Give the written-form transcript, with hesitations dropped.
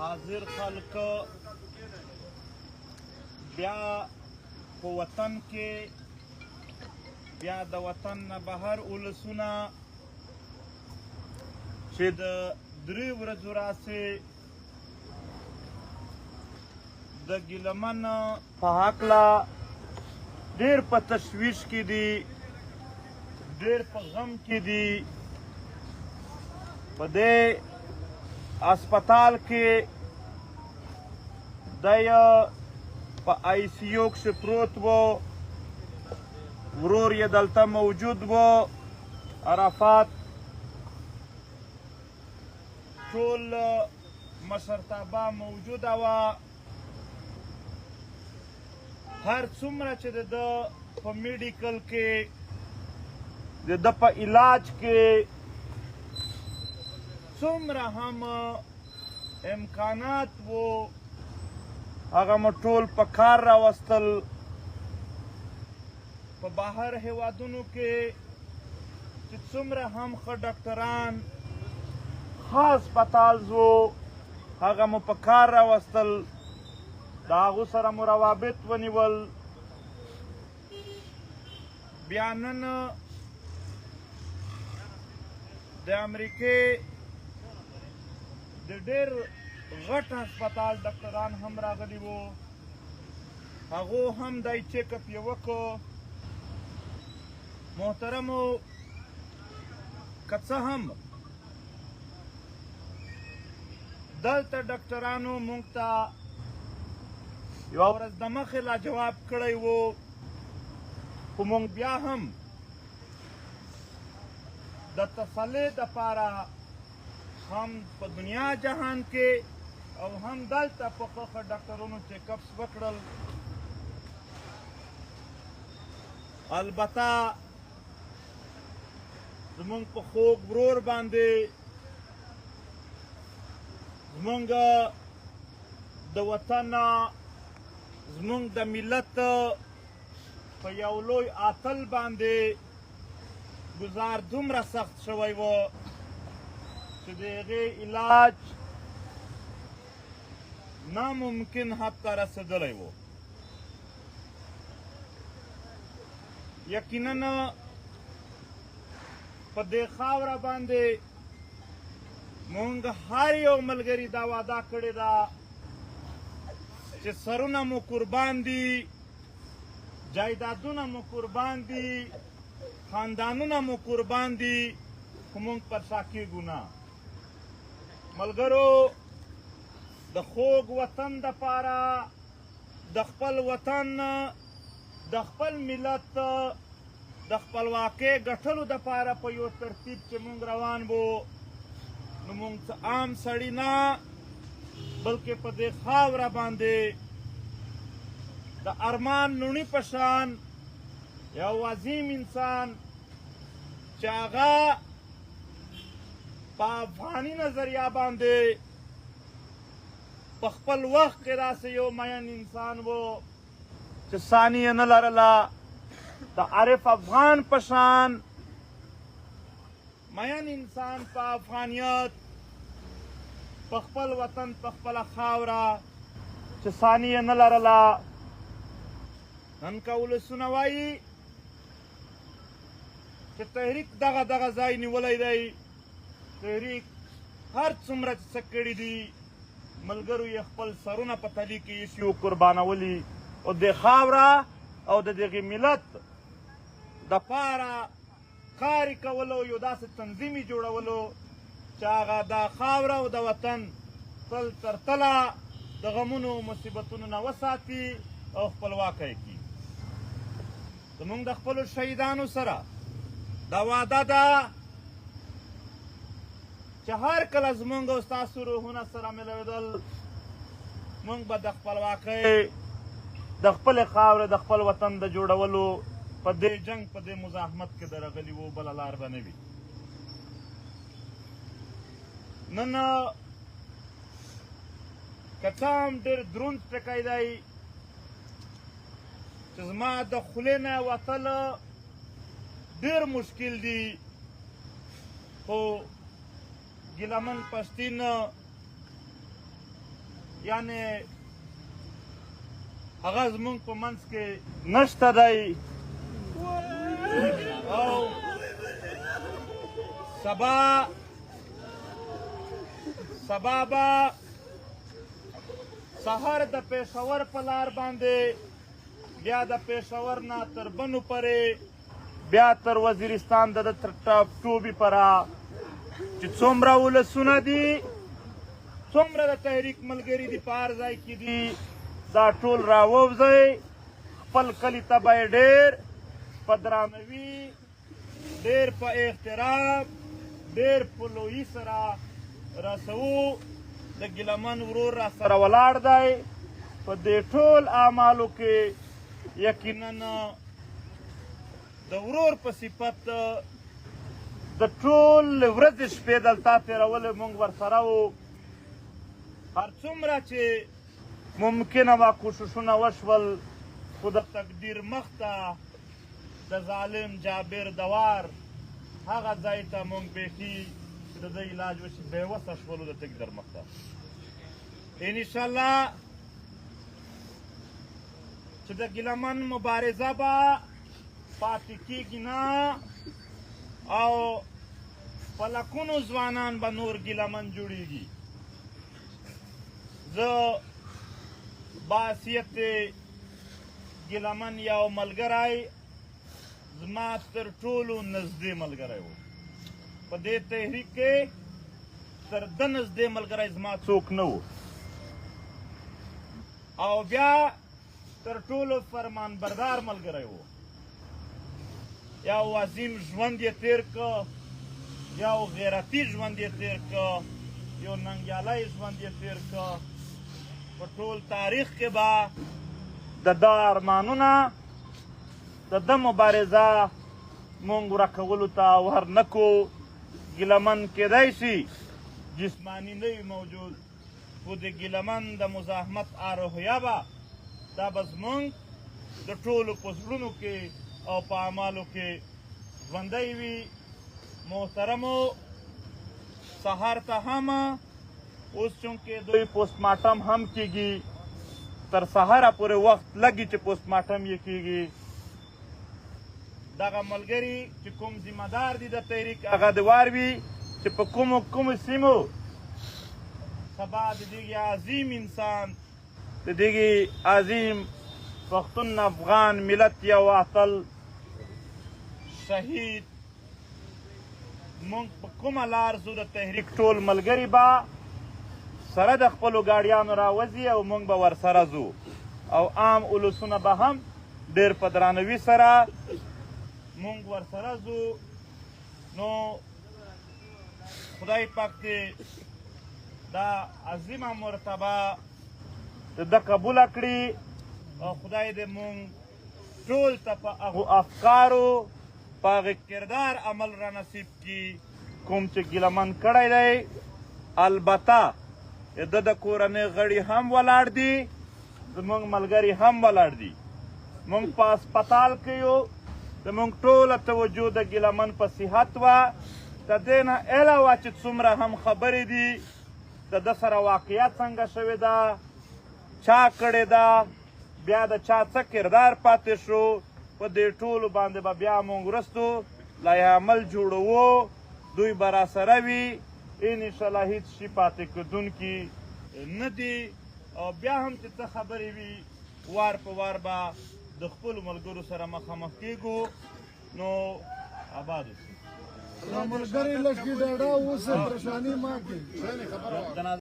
حاضر خلق بیا په وطن کې بیا د وطن نه بهر ولسونه چې د درې ورځو راسې د ګیلمن په هکله ډېر په تشویش کې دي، ډېر په غم کې دي. په دې اسپتال کې دی په آی سی یو کښې پروت و، ورور یې دلته موجود و، عرفات ټول مشرتابه موجوده وه. هر څومره چې د ده په میډیکل کې د ده په علاج کې څومره هم امکانات وو هغه مو ټول په کار راوستل. په بهر هیوادونو کې چې څومره هم ښه ډاکټران ښه هسپتالز وو هغه مو په کار راوستل، د هغو سره مو روابط ونیول. بیا نن د امریکې د ډېر غټ هسپتال ډاکټران هم راغلي وو، هغو هم دی چیک اپ یې وکړو. محترمو که څه هم دلته ډاکټرانو موږ ته یوه ورځ د مخې لاجواب کړی و، خو موږ بیا هم د تسلۍ دپاره هم په دنیا جهان کې او هم دلته په ښه ښه ډاکټرونو چیکاپس وکړل. البته زمونږ په خوږ ورور باندې زمونږ د وطن زمونږ د ملت په یو لوی اتل باندې ګزار دومره سخت شوی و چې د هغې علاج ناممکن حد ته رسېدلی و. یقینا په دې خاوره باندې مونږ هر یو ملګري دا وعده کړې ده چې سرونه مو قربان دي، جایدادونه مو قربان دي، خاندانونه مو قربان دي، خو مونږ پر شا کېږو نه. ملګرو د خوږ وطن دپاره د خپل وطن د خپل ملت د خپلواکۍ ګټلو دپاره په یو ترتیب چې مونږ روان وو، نو مونږ څه عام سړي نه بلکې په دې خاوره باندې د ارمان لوڼي په شان یو عظیم انسان چې هغه په افغاني نظریه باندې په خپل وخت کې داسې یو مین انسان و چې ثانیه نه لرله، د عارف افغان په شان مین انسان په افغانیت په خپل وطن په خپله خاوره چې ثانیه نه لرله. نن که ولسونه وایي چې تحریک دغه ځای نیولی دی، تحریک هر څومره چې څه کړي دي ملګرو یې خپل سرونه په تلي کې ایښي و قربانولي، او د خاوره او د دغې ملت دپاره کار یې کولو، یو داسې تنظیم یې جوړولو چې هغه دا خاوره او د وطن تل تر تله د غمونو او مصیبتونو نه وساتي او خپلواکه یې کړي. زموږ د خپلو شهیدانو سره دا وعده ده چې هر کله زموږ او ستاسو روحونه سره ملوېدل موږ به د خپلواکۍ د خپلې خاورې د خپل وطن د جوړولو په دې جنګ په دې مزاحمت کې درغلي وو، بله لار به نه وي. نن که څه هم ډېر دروند ټکی دی چې زما د خولې نه وتل ډېر مشکل دي، خو ګیلمن پښتین یعنې هغه زمونږ په منځ کې نشته دی او سبا به سهار د پېښور په لار باندې بیا د پېښور نه تر بنو پورې بیا تر وزیرستان د ټوبې پره چې څومره ولسونه دي څومره د تحریک ملګري دي په هر ځای کې دي دا ټول راووځئ خپل کلي ته به یې ډېر په درانوي ډېر په احترام ډېر په لویي سره رسوو د ګیلمن ورور را سره ولاړ دی په دې ټول اعمالو کې یقینا د ورور په صفت د ټول ورځې شپې دلته تېرولې موږ ورسره وو هر څومره چې ممکنه وه کوششونه وشول خو د تقدیر مخته د ظالم جابر دوار هغه ځای ته موږ بیخي د ده علاج وشي بېوسه شولو د تقدیر مخته انشاءالله چې د ګیلمن مبارزه به پاتې کېږي نه او په لکونو ځوانان به نور ګیلمن جوړېږي زه باحثیت ګیلمن یو ملګری زما تر ټولو نږدې ملګری و په دې تحریک کې تر ده نږدې ملګری زما څوک نه و او بیا تر ټولو فرمانبردار ملګری و یو عظیم ژوند یې تېر که یو غیرتي ژوند یې تېر که یو ننګیالی ژوند یې تېر که په ټول تاریخ کې به د ده ارمانونه د ده مبارزه مونږ ورکولو ته ور نه کړو ګیلمن کیدای شي جسماني نه وي موجود خو د ګیلمن د مزاحمت روحیه به دا به زمونږ د ټولو په زړونو کې او په اعمالو کې ژوندی وي محترمو سهار ته هم اوس چونکې دوی پوسټمارټم هم کېږي تر سهاره پورې وخت لګي چې پوسټمارټم یې کېږي دغه ملګري چې کوم ذمه دار دي د تحریک هغه د وار وي چې په کومو سیمو سبا د دغې عظیم انسان د دغې عظیم پښتون افغان ملت یو اتل شهید مونږ په کومه لار ځو د تحریک ټول ملګري به سره د خپلو ګاډیانو راوځي او موږ به ورسره ځو او عام اولسونه به هم ډېر په درانوي سره مونږ ورسره ځو نو خدای پاک دې دا عظیمه مرتبه د ده قبوله کړي او خدای دې مونږ ټول ته په هغو افکارو په هغې کردار عمل را نصیب کړي کوم چې ګیلمن کړی دی البته د د کورنۍ غړي هم ولاړ دي زموږ ملګري هم ولاړ دي موږ په هسپتال کې یو زموږ ټوله توجه د ګیلمن په صحت وه د دې نه علاوه چې څومره هم خبرې دي د ده سره واقعه څنګه شوې ده چا کړې ده بیا د چا څه کردار پاتې شو په دې ټولو باندې به بیا موږ وروستو لایحه عمل جوړوو دوی به راسره وي انشاءالله هیڅ شي پاتې کېدونکي نه دي او بیا هم چې څه خبرې وي وار په وار به د خپلو ملګرو سره مخامخ کېږو نو آباد اوسئ ملګري لږ ډاډه اوسه پریشاني مه کړئ